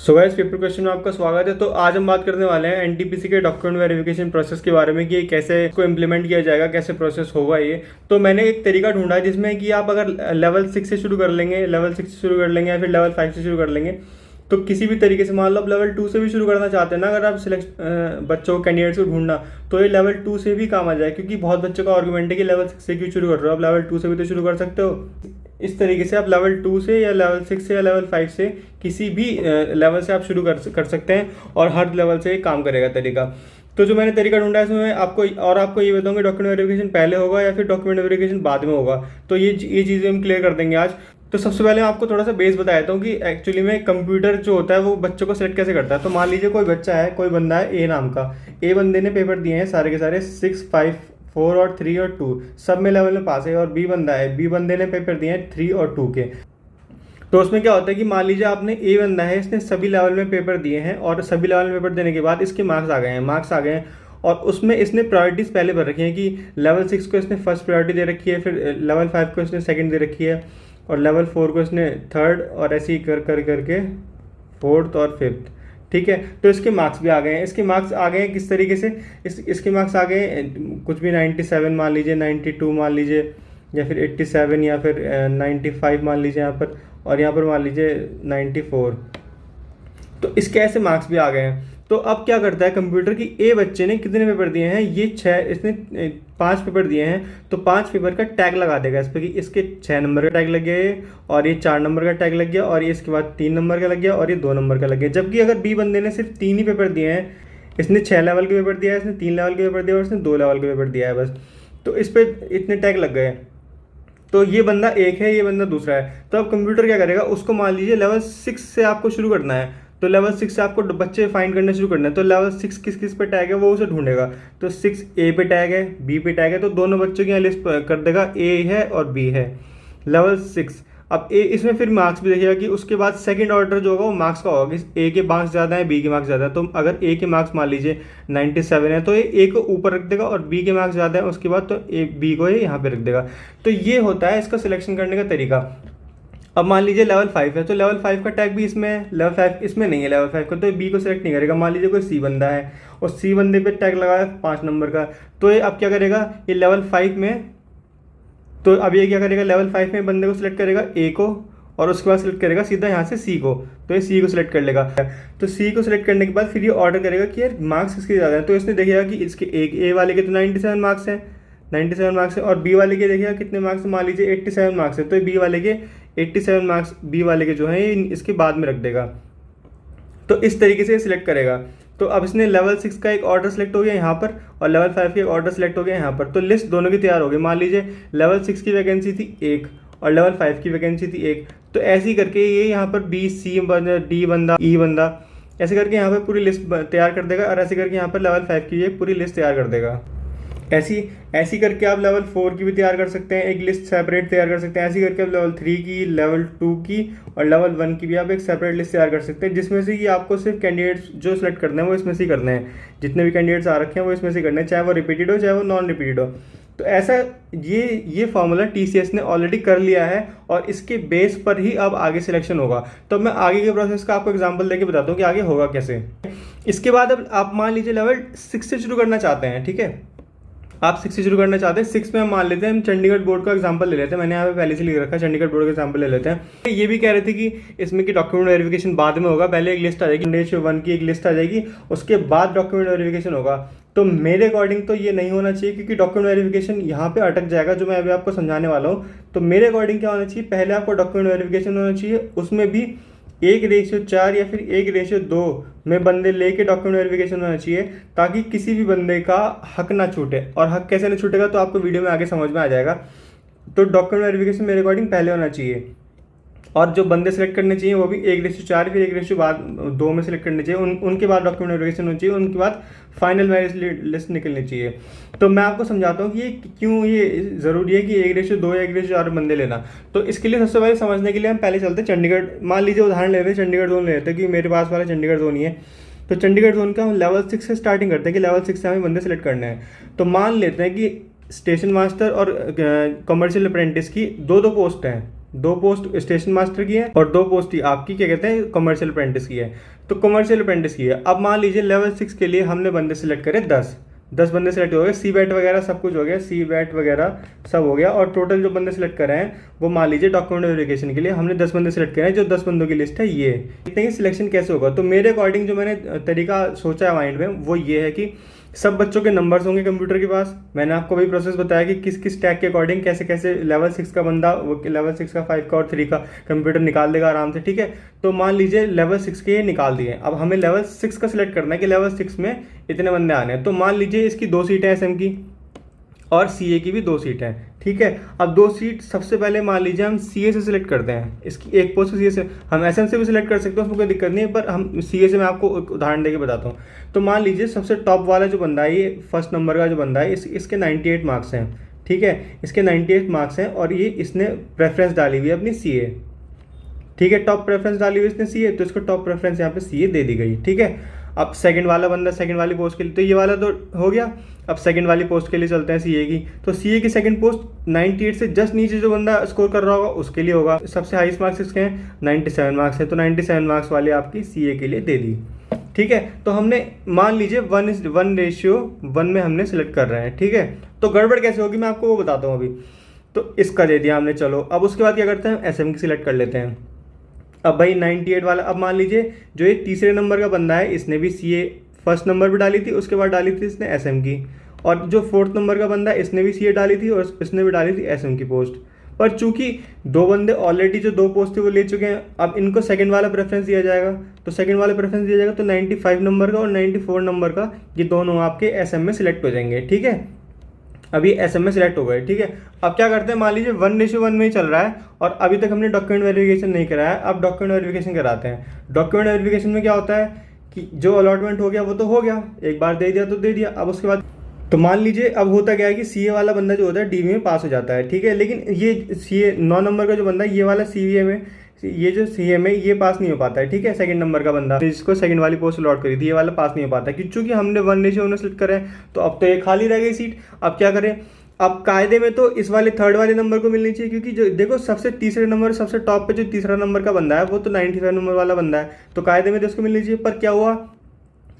So guys, paper question में आपका स्वागत है। तो आज हम बात करने वाले हैं एनटीपीसी के डॉक्यूमेंट वेरिफिकेशन प्रोसेस के बारे में कि ये कैसे इसको इम्प्लीमेंट किया जाएगा, कैसे प्रोसेस होगा ये। तो मैंने एक तरीका ढूंढा है जिसमें कि आप अगर लेवल 6 से शुरू कर लेंगे, लेवल 6 से शुरू कर लेंगे या फिर लेवल 5 से शुरू कर लेंगे, तो किसी भी तरीके से मान लो आप लेवल 2 से भी शुरू करना चाहते हैं ना, अगर आप सिलेक्ट बच्चों को कैंडिडेट्स को ढूंढना, तो ये लेवल 2 से भी काम आ जाए। क्योंकि बहुत बच्चों का आर्गुमेंट है कि लेवल 6 से क्यों शुरू कर रहे हो, आप लेवल 2 से भी तो शुरू कर सकते हो। इस तरीके से आप लेवल 2 से या लेवल 6 से या लेवल 5 से किसी भी लेवल से आप शुरू कर सकते हैं और हर लेवल से काम करेगा तरीका। तो जो मैंने तरीका ढूंढा है इसमें आपको ये बताऊंगा डॉक्यूमेंट वेरिफिकेशन पहले होगा या फिर डॉक्यूमेंट वेरिफिकेशन बाद में होगा। तो ये चीज़ें हम क्लियर कर देंगे आज। तो सबसे पहले मैं आपको थोड़ा सा बेस बता देता हूँ कि एक्चुअली में कंप्यूटर जो होता है वो बच्चों को सिलेक्ट कैसे करता है। तो मान लीजिए कोई बच्चा है, कोई बंदा है ए नाम का। ए बंदे ने पेपर दिए हैं सारे के सारे 6, 5, 4 और 3 और 2 सब में लेवल में पास है। और बी बंदा है, बी बंदे ने पेपर दिए हैं 3 और 2 के। तो उसमें क्या होता है कि मान लीजिए आपने ए बंदा है, इसने सभी लेवल में पेपर दिए हैं और सभी लेवल में पेपर देने के बाद इसके मार्क्स आ गए हैं और उसमें इसने प्रायोरिटीज़ पहले भर रखी हैं कि लेवल 6 को इसने फर्स्ट प्रायोरिटी दे रखी है, फिर लेवल 5 को इसने सेकंड दे रखी है और लेवल 4 को इसने थर्ड, और ऐसे ही करके फोर्थ और फिफ्थ। ठीक है, तो इसके मार्क्स भी आ गए हैं। इसके मार्क्स आ गए हैं किस तरीके से, इसके मार्क्स आ गए हैं कुछ भी 97 मान लीजिए, 92 मान लीजिए, या फिर 87 या फिर 95 मान लीजिए यहाँ पर, और यहाँ पर मान लीजिए 94। तो इसके ऐसे मार्क्स भी आ गए हैं। तो अब क्या करता है कंप्यूटर की, ए बच्चे ने कितने पेपर दिए हैं, ये 6, इसने 5 पेपर दिए हैं, तो 5 पेपर का टैग लगा देगा इस पर कि इसके 6 नंबर का टैग लग गया ये, और ये 4 नंबर का टैग लग गया, और ये इसके बाद 3 नंबर का लग गया, और ये 2 नंबर का लग गया। जबकि अगर बी बंदे ने सिर्फ 3 ही पेपर दिए हैं, इसने 6 लेवल के पेपर दिया है, इसने 3 लेवल के पेपर दिया और इसने 2 लेवल के पेपर दिया है बस, तो इस पर इतने टैग लग गए। तो ये बंदा एक है, ये बंदा दूसरा है। तो अब कंप्यूटर क्या करेगा, उसको मान लीजिए लेवल 6 से आपको शुरू करना है, तो लेवल 6 से आपको बच्चे फाइंड करना शुरू करना है। तो लेवल 6 किस किस पे टैग है वो उसे ढूंढेगा। तो 6 ए पे टैग है, बी पे टैग है, तो दोनों बच्चों की यहाँ लिस्ट कर देगा, ए है और बी है लेवल 6। अब ए इसमें फिर मार्क्स भी देखेगा कि उसके बाद सेकंड ऑर्डर जो होगा वो मार्क्स का होगा कि ए के मार्क्स ज़्यादा है, बी के मार्क्स ज़्यादा है। तो अगर ए के मार्क्स मान लीजिए 97 है तो ये ए को ऊपर रख देगा, और बी के मार्क्स ज़्यादा है उसके बाद तो ए बी को ये यहाँ पे रख देगा। तो ये होता है इसका सिलेक्शन करने का तरीका। अब मान लीजिए लेवल 5 है, तो लेवल 5 का टैग भी इसमें है, लेवल 5 इसमें नहीं है लेवल 5 का, तो ये बी को सिलेक्ट नहीं करेगा। मान लीजिए कोई सी बंदा है और सी बंदे पे टैग लगा है 5 नंबर का, तो ये अब क्या करेगा, ये लेवल 5 में, तो अब ये क्या करेगा, लेवल 5 में बंदे को सिलेक्ट करेगा ए को, और उसके बाद सिलेक्ट करेगा सीधा यहाँ से सी को, तो ये सी को सिलेक्ट कर लेगा। तो सी को सिलेक्ट करने के बाद फिर ये ऑर्डर करेगा कि यार मार्क्स किसके ज़्यादा है। तो इसने देखेगा कि इसके ए वाले के तो 97 मार्क्स हैं, 97 मार्क्स है, और बी वाले के देखिएगा कितने मार्क्स, मान लीजिए 87 मार्क्स है, तो बी वाले के 87 मार्क्स बी वाले के जो हैं ये इसके बाद में रख देगा। तो इस तरीके से सिलेक्ट करेगा। तो अब इसने लेवल 6 का एक ऑर्डर सेलेक्ट हो गया यहाँ पर और लेवल 5 का एक ऑर्डर सेलेक्ट हो गया यहाँ पर, तो लिस्ट दोनों की तैयार हो गई। मान लीजिए लेवल 6 की वैकेंसी थी 1 और लेवल 5 की वैकेंसी थी 1, तो ऐसे ही करके ये यहाँ पर बी, सी बंदा, डी बंदा, ई बंदा, ऐसे करके यहाँ पर पूरी लिस्ट तैयार कर देगा, और ऐसे करके यहाँ पर लेवल 5 की एक पूरी लिस्ट तैयार कर देगा। ऐसी करके आप लेवल 4 की भी तैयार कर सकते हैं, एक लिस्ट सेपरेट तैयार कर सकते हैं। ऐसी करके आप लेवल 3 की, लेवल 2 की और लेवल 1 की भी आप एक सेपरेट लिस्ट तैयार कर सकते हैं, जिसमें से कि आपको सिर्फ कैंडिडेट्स जो सिलेक्ट करने हैं वो इसमें से करने हैं। जितने भी कैंडिडेट्स आ रखे हैं वो इसमें से करने हैं, चाहे वो रिपीटेड हो चाहे वो नॉन रिपीटेड हो। तो ऐसा ये फॉर्मूला TCS ने ऑलरेडी कर लिया है और इसके बेस पर ही अब आगे सिलेक्शन होगा। तो मैं आगे के प्रोसेस का आपको एग्जांपल देके बताता हूँ कि आगे होगा कैसे। इसके बाद अब आप मान लीजिए लेवल 6 से शुरू करना चाहते हैं, ठीक है, आप 6 से शुरू करना चाहते हैं। 6 में हम मान लेते हैं, हम चंडीगढ़ बोर्ड का एग्जांपल ले लेते हैं, मैंने यहाँ पे पहले से लिख रखा है, चंडीगढ़ बोर्ड का एग्जांपल ले लेते हैं। ये भी कह रहे थे कि इसमें कि डॉक्यूमेंट वेरिफिकेशन बाद में होगा, पहले एक लिस्ट आ जाएगी, रेशियो 1 की एक लिस्ट आ जाएगी, उसके बाद डॉक्यूमेंट वेरिफिकेशन होगा। तो मेरे अकॉर्डिंग तो ये नहीं होना चाहिए, क्योंकि डॉक्यूमेंट वेरिफिकेशन यहाँ पे अटक जाएगा, जो मैं अभी आपको समझाने वाला हूँ। तो मेरे अकॉर्डिंग क्या होना चाहिए, पहले आपको डॉक्यूमेंट वेरिफिकेशन होना चाहिए, उसमें भी 1:4 या फिर 1:2 में बंदे लेके डॉक्यूमेंट वेरिफिकेशन होना चाहिए, ताकि किसी भी बंदे का हक ना छूटे। और हक कैसे ना छूटेगा तो आपको वीडियो में आगे समझ में आ जाएगा। तो डॉक्यूमेंट वेरिफिकेशन मेरे अकॉर्डिंग पहले होना चाहिए, और जो बंदे सेलेक्ट करने चाहिए वो भी 1:4 फिर 1:2 में सेलेक्ट करने चाहिए। उनके बाद डॉक्यूमेंट वेरिफिकेशन होनी चाहिए, उनके बाद फाइनल मेरिट लिस्ट निकलनी चाहिए। तो मैं आपको समझाता हूँ कि ये क्यों ये ज़रूरी है कि 1:2 या 1:4 बंदे लेना। तो इसके लिए सबसे पहले समझने के लिए हम पहले चलते हैं चंडीगढ़। मान लीजिए उदाहरण ले रहे हैं, चंडीगढ़ जोन ले लेते हैं, क्योंकि मेरे पास वाला चंडीगढ़ जोन ही है। तो चंडीगढ़ जोन का हम लेवल 6 से स्टार्टिंग करते हैं कि लेवल 6 से हमें बंदे सेलेक्ट करने हैं। तो मान लेते हैं कि स्टेशन मास्टर और कमर्शियल अप्रेंटिस की 2 पोस्ट हैं, 2 पोस्ट स्टेशन मास्टर की है और 2 पोस्ट ही आपकी क्या कहते हैं कमर्शियल अप्रेंटिस की है। तो कमर्शियल अप्रेंटिस की है। अब मान लीजिए लेवल 6 के लिए हमने बंदे सिलेक्ट करे 10 बंदे सेलेक्ट हो गए, सी बैट वगैरह सब कुछ हो गया, सी बैट वगैरह सब हो गया, और टोटल जो बंदे सेलेक्ट करे हैं वो मान लीजिए डॉक्यूमेंट वेरिफिकेशन के लिए हमने 10 बंदे सेलेक्ट करे हैं, जो 10 बंदों की लिस्ट है ये। देखते हैं सिलेक्शन कैसे होगा। तो मेरे अकॉर्डिंग जो मैंने तरीका सोचा है माइंड में वो ये है कि सब बच्चों के नंबर्स होंगे कंप्यूटर के पास। मैंने आपको वही प्रोसेस बताया कि किस किस टैग के अकॉर्डिंग कैसे कैसे लेवल 6 का बंदा वो लेवल 6 का 5 का और 3 का कंप्यूटर निकाल देगा आराम से, ठीक है। तो मान लीजिए लेवल 6 के ये निकाल दिए, अब हमें लेवल 6 का सिलेक्ट करना है कि लेवल 6 में इतने बंदे आने हैं। तो मान लीजिए इसकी 2 सीटें हैं एसएम की और सीए की भी 2 सीट है, ठीक है। अब 2 सीट सबसे पहले मान लीजिए हम सीए से सिलेक्ट करते हैं, इसकी एक पोस्ट सीए से, हम एसएम से भी सिलेक्ट कर सकते हैं, उसमें कोई दिक्कत नहीं है, पर हम सीए से मैं आपको एक उदाहरण देके बताता हूँ। तो मान लीजिए सबसे टॉप वाला जो बंदा है, ये फर्स्ट नंबर का जो बंदा है, इसके 98 मार्क्स हैं, ठीक है। इसके 98 मार्क्स हैं और ये इसने प्रेफरेंस डाली हुई है अपनी सीए, ठीक है। टॉप प्रेफरेंस डाली हुई इसने सीए, तो इसको टॉप प्रेफरेंस यहाँ पे सीए दे दी गई, ठीक है। अब सेकंड वाला बंदा सेकंड वाली पोस्ट के लिए, तो ये वाला तो हो गया। अब सेकंड वाली पोस्ट के लिए चलते हैं सीए की। तो सीए की सेकंड पोस्ट 98 से जस्ट नीचे जो बंदा स्कोर कर रहा होगा उसके लिए होगा। सबसे हाईएस्ट मार्क्स इसके हैं 97 मार्क्स है, तो 97 मार्क्स वाली आपकी सीए के लिए दे दी, ठीक है। तो हमने मान लीजिए 1:1 में हमने सिलेक्ट कर रहे हैं, ठीक है। तो गड़बड़ कैसे होगी मैं आपको वो बताता हूँ अभी। तो इसका दे दिया हमने, चलो अब उसके बाद क्या करते हैं, एसएम की सिलेक्ट कर लेते हैं। अब भाई 98 वाला, अब मान लीजिए जो ये तीसरे नंबर का बंदा है इसने भी सीए फर्स्ट नंबर पे डाली थी, उसके बाद डाली थी इसने एसएम की, और जो फोर्थ नंबर का बंदा है इसने भी सीए डाली थी और इसने भी डाली थी एसएम की पोस्ट। पर चूंकि 2 बंदे ऑलरेडी जो 2 पोस्ट थे वो ले चुके हैं, अब इनको सेकंड वाला प्रेफरेंस दिया जाएगा। तो सेकंड वाला प्रेफरेंस दिया जाएगा तो 95 नंबर का और 94 नंबर का ये दोनों आपके एसएम में सिलेक्ट हो जाएंगे, ठीक है। अभी एसएम में सिलेक्ट हो गए, ठीक है। अब क्या करते हैं, मान लीजिए 1:1 में ही चल रहा है और अभी तक हमने डॉक्यूमेंट वेरिफिकेशन नहीं कराया है। अब डॉक्यूमेंट वेरिफिकेशन कराते हैं। डॉक्यूमेंट वेरिफिकेशन में क्या होता है कि जो अलॉटमेंट हो गया वो तो हो गया, एक बार दे दिया तो दे दिया। अब उसके बाद तो मान लीजिए अब होता क्या है कि सीए वाला बंदा जो होता है डीवी में पास हो जाता है, ठीक है। लेकिन ये सीए 9 नंबर का जो बंदा है ये वाला सीवीए में, ये जो सीए में ये पास नहीं हो पाता है, ठीक है। सेकंड नंबर का बंदा जिसको सेकंड वाली पोस्ट अलॉट करी थी ये वाला पास नहीं हो पाता है, क्योंकि हमने 1:1 सिलेक्ट करा है। तो अब तो ये खाली रह गई सीट। अब क्या करें, अब कायदे में तो इस वाले थर्ड वाले नंबर को मिलनी चाहिए, क्योंकि जो देखो सबसे तीसरे नंबर सबसे टॉप पे जो तीसरा नंबर का बंदा है वो तो 95 नंबर वाला बंदा है, तो कायदे में तो इसको मिलनी चाहिए। पर क्या हुआ,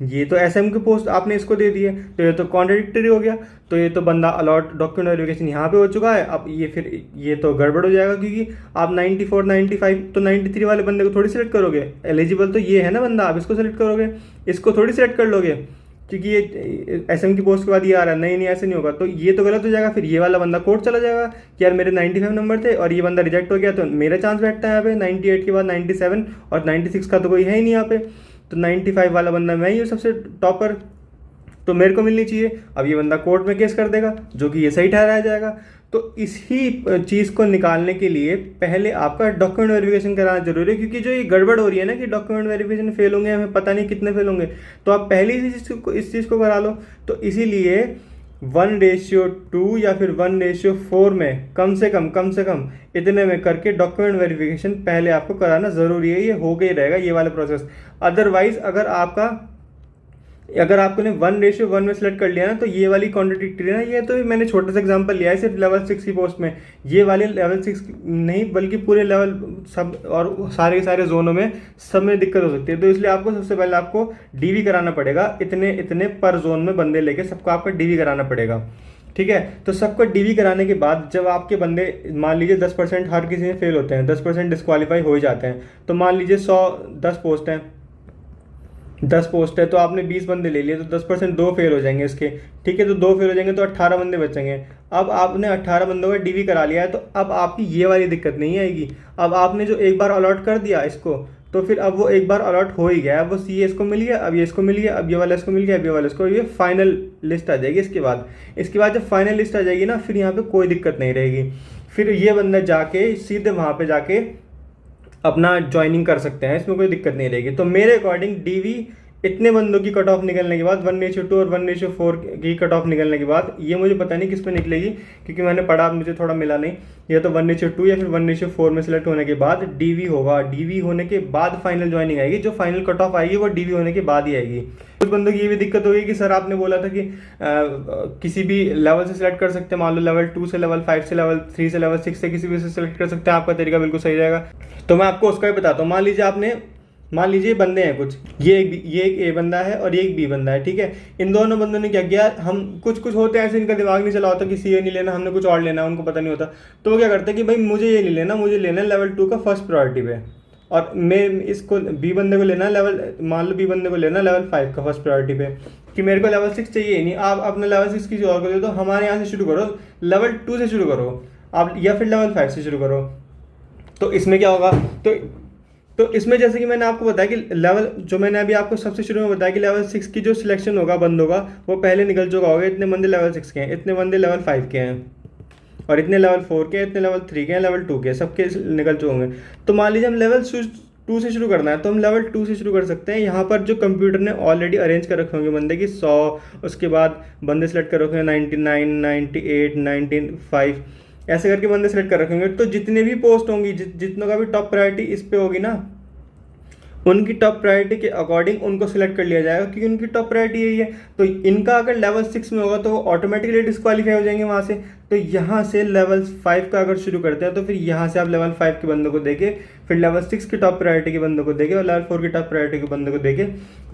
ये तो एसएम की पोस्ट आपने इसको दे दी है, तो ये तो कॉन्ट्रडिक्टरी हो गया। तो ये तो बंदा अलॉट डॉक्यूमेंट वेरिफिकेशन यहाँ पे हो चुका है, अब ये फिर ये तो गड़बड़ हो जाएगा, क्योंकि आप 94 95 तो 93 वाले बंदे को थोड़ी सिलेक्ट करोगे। एलिजिबल तो ये है ना बंदा, आप इसको सिलेक्ट करोगे, इसको थोड़ी सिलेक्ट कर लोगे, क्योंकि ये एसएम की पोस्ट के बाद ये आ रहा है। नहीं नहीं ऐसे नहीं होगा, तो ये तो गलत हो जाएगा। फिर ये वाला बंदा कोर्ट चला जाएगा कि यार मेरे 95 नंबर थे और ये बंदा रिजेक्ट हो गया, तो मेरा चांस बैठता है यहाँ पे 98 के बाद 97 और 96 का तो कोई है ही नहीं यहाँ पे। तो 95 वाला बंदा मैं ही हूँ सबसे टॉपर, तो मेरे को मिलनी चाहिए। अब ये बंदा कोर्ट में केस कर देगा जो कि ये सही ठहराया जाएगा। तो इसी चीज़ को निकालने के लिए पहले आपका डॉक्यूमेंट वेरिफिकेशन कराना जरूरी है, क्योंकि जो ये गड़बड़ हो रही है ना कि डॉक्यूमेंट वेरिफिकेशन फेल होंगे, हमें पता नहीं कितने फेल होंगे, तो आप पहले इस चीज़ को करा लो। तो इसीलिए 1:2 या फिर 1:4 में कम से कम इतने में करके डॉक्यूमेंट वेरिफिकेशन पहले आपको कराना ज़रूरी है। ये हो गई रहेगा ये वाला प्रोसेस। अदरवाइज अगर आपने 1:1 में सिलेक्ट कर लिया ना, तो ये वाली कॉन्ट्रडिक्टरी ना, ये तो मैंने छोटा सा एग्जांपल लिया है सिर्फ लेवल 6 की पोस्ट में, ये वाले लेवल 6 नहीं बल्कि पूरे लेवल सब और सारे के सारे जोनों में सब में दिक्कत हो सकती है। तो इसलिए आपको सबसे पहले आपको डीवी कराना पड़ेगा, इतने पर जोन में बंदे लेके सबको आपका डीवी कराना पड़ेगा, ठीक है। तो सबको डीवी कराने के बाद जब आपके बंदे मान लीजिए 10% हर किसी में फेल होते हैं, 10% डिस्क्वालीफाई हो ही जाते हैं। तो मान लीजिए 10 पोस्ट हैं, 10 पोस्ट है तो आपने 20 बंदे ले लिए, तो 10% 2 फेल हो जाएंगे इसके, ठीक है। तो 2 फेल हो जाएंगे तो 18 बंदे बचेंगे। अब आपने 18 बंदों का डीवी करा लिया है, तो अब आपकी ये वाली दिक्कत नहीं आएगी। अब आपने जो एक बार अलॉट कर दिया इसको, तो फिर अब वो एक बार अलॉट हो ही गया, अब वो सी इसको मिल गया, अब ये इसको मिल गया, अब ये वाला इसको मिल गया, अब ये वाला इसको, ये फाइनल लिस्ट आ जाएगी। इसके बाद जब फाइनल लिस्ट आ जाएगी ना, फिर यहाँ पे कोई दिक्कत नहीं रहेगी। फिर ये बंदा जाके सीधे वहाँ पे जाके अपना ज्वाइनिंग कर सकते हैं, इसमें कोई दिक्कत नहीं रहेगी। तो मेरे अकॉर्डिंग डीवी इतने बंदों की कट ऑफ निकलने के बाद 1:2 और 1:4 की कट ऑफ निकलने के बाद, ये मुझे पता नहीं किस पे निकलेगी क्योंकि मैंने पढ़ा, मुझे थोड़ा मिला नहीं, या तो 1:2 या फिर 1:4 में सिलेक्ट होने के बाद डीवी होगा। डीवी होने के बाद फाइनल ज्वाइनिंग आएगी, जो फाइनल कट ऑफ आएगी वो डीवी होने के बाद ही आएगी। कुछ बंदों की ये भी दिक्कत होगी कि सर आपने बोला था कि किसी भी लेवल से सिलेक्ट कर सकते हैं, मान लो लेवल 2 से लेवल 5 से लेवल 3 से लेवल 6 से किसी भी से सिलेक्ट कर सकते हैं, आपका तरीका बिल्कुल सही रहेगा। तो मैं आपको उसका भी बताता हूँ। मान लीजिए बंदे हैं कुछ, ये एक ए बंदा है और ये एक बी बंदा है, ठीक है। इन दोनों बंदों ने क्या किया, हम कुछ होते हैं ऐसे, इनका दिमाग नहीं चला होता कि सीए नहीं लेना, हमने कुछ और लेना है, उनको पता नहीं होता। तो वो क्या करते हैं कि भाई मुझे ये नहीं लेना, मुझे लेना है लेवल 2 का फर्स्ट प्रायोरिटी पे, और मैं इसको बी बंदे को लेना लेवल, मान लो बी बंदे को लेना लेवल 5 का फर्स्ट प्रायोरिटी पे, कि मेरे को लेवल 6 चाहिए ही नहीं। आप अपना लेवल 6 किसी और को दे दो, हमारे यहाँ से शुरू करो, लेवल 2 से शुरू करो आप, या फिर लेवल 5 से शुरू करो। तो इसमें क्या होगा, तो इसमें जैसे कि मैंने आपको बताया कि लेवल, जो मैंने अभी आपको सबसे शुरू में बताया कि लेवल 6 की जो सिलेक्शन होगा बंदों का, वो पहले निकल चुका होगा। इतने बंदे लेवल 6 के हैं, इतने बंदे लेवल 5 के हैं, और इतने लेवल 4 के हैं, इतने लेवल 3 के हैं, लेवल 2 के, सबके निकल चुके होंगे। तो मान लीजिए हम लेवल 2 से शुरू करना है, तो हम लेवल 2 से शुरू कर सकते हैं। यहाँ पर जो कंप्यूटर ने ऑलरेडी अरेंज कर रखे होंगे बंदे की 100, उसके बाद बंदे सेलेक्ट कर रखे होंगे 99, 98, 95, ऐसे करके बंदे सेलेक्ट कर रखे होंगे। तो जितने भी पोस्ट होंगी, जितनों का भी टॉप प्रायोरिटी इस पे होगी ना, उनकी टॉप प्रायोरिटी के अकॉर्डिंग उनको सिलेक्ट कर लिया जाएगा, क्योंकि उनकी टॉप प्रायोरिटी यही है। तो इनका अगर लेवल 6 में होगा तो वो ऑटोमेटिकली डिस्क्वालीफाई हो जाएंगे वहाँ से। तो यहाँ से लेवल 5 का अगर शुरू करते हैं, तो फिर यहाँ से आप लेवल 5 के बंदों को देके, फिर लेवल 6 की टॉप प्रायोरिटी के बंदों को देके, और लेवल 4 की टॉप प्रायोरिटी के बंदों को देके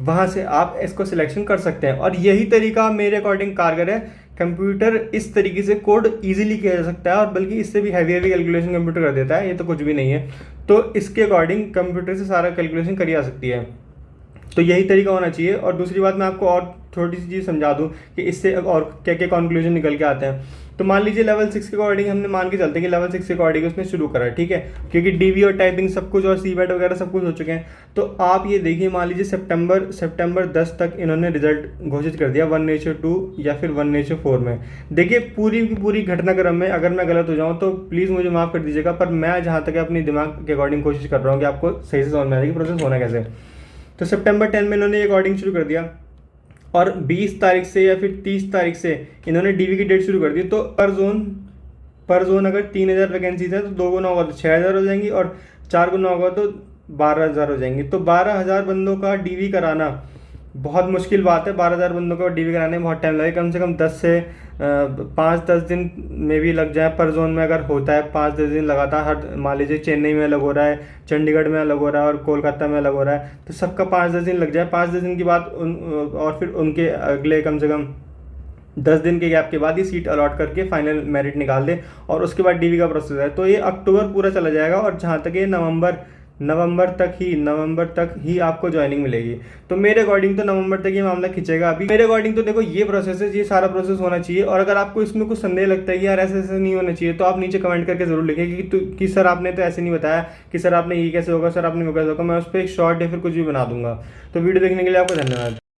वहाँ से आप इसको सिलेक्शन कर सकते हैं। और यही तरीका मेरे अकॉर्डिंग कारगर है। कंप्यूटर इस तरीके से कोड इजीली किया जा सकता है, और बल्कि इससे भी हैवी कैलकुलेशन कंप्यूटर कर देता है, ये तो कुछ भी नहीं है। तो इसके अकॉर्डिंग कंप्यूटर से सारा कैलकुलेशन करी जा सकती है। तो यही तरीका होना चाहिए। और दूसरी बात मैं आपको और थोड़ी सी चीज़ समझा दूं कि इससे और क्या क्या कंक्लूजन निकल के आते हैं। तो मान लीजिए लेवल 6 के अकॉर्डिंग हमने मान के चलते हैं कि लेवल 6 के अकॉर्डिंग उसने शुरू करा, ठीक है, क्योंकि डीवी और टाइपिंग सब कुछ और सीबैट वगैरह सब कुछ हो चुके हैं। तो आप ये देखिए, मान लीजिए सितंबर 10 तक इन्होंने रिजल्ट घोषित कर दिया 1:2 या फिर 1:4 में। देखिए पूरी की पूरी घटनाक्रम में अगर मैं गलत हो जाऊँ तो प्लीज़ मुझे माफ़ कर दीजिएगा, पर मैं जहाँ तक अपनी दिमाग के अकॉर्डिंग कोशिश कर रहा हूँ कि आपको सही से समझ में आए कि प्रोसेस होना कैसे। तो सितंबर 10 में इन्होंने अकॉर्डिंग शुरू कर दिया, और 20 तारीख से या फिर 30 तारीख से इन्होंने डीवी की डेट शुरू कर दी। तो पर जोन अगर 3000 वैकेंसीज है तो 2 गुना होगा तो 6000 हो जाएंगी, और 4 गुना होगा तो 12000 हो जाएंगी। तो 12000 बंदों का डीवी कराना बहुत मुश्किल बात है। 12000 बंदों को डीवी कराने में बहुत टाइम लगेगा, कम से कम 10 से 5-10 दिन में भी लग जाए। पर जोन में अगर होता है 5-10 दिन लगातार, हर मान लीजिए चेन्नई में अलग हो रहा है, चंडीगढ़ में अलग हो रहा है और कोलकाता में अलग हो रहा है, तो सबका 5-10 दिन लग जाए। 5-10 दिन के बाद और फिर उनके अगले कम से कम 10 दिन के गैप के बाद ही सीट अलॉट करके फाइनल मेरिट निकाल दे, और उसके बाद डीवी का प्रोसेस है। तो ये अक्टूबर पूरा चला जाएगा, और जहाँ तक ये नवंबर तक ही आपको ज्वाइनिंग मिलेगी। तो मेरे अकॉर्डिंग तो नवंबर तक ये मामला खिंचेगा। अभी मेरे अकॉर्डिंग तो देखो ये प्रोसेस है, ये सारा प्रोसेस होना चाहिए। और अगर आपको इसमें कुछ संदेह लगता है कि यार ऐसे ऐसे नहीं होना चाहिए, तो आप नीचे कमेंट करके जरूर लिखें कि सर आपने तो ऐसे नहीं बताया, कि सर आपने ये कैसे होगा, सर आपने वो कैसे होगा। मैं उस पर एक शॉर्ट या फिर कुछ भी बना दूंगा। तो वीडियो देखने के लिए आपको धन्यवाद।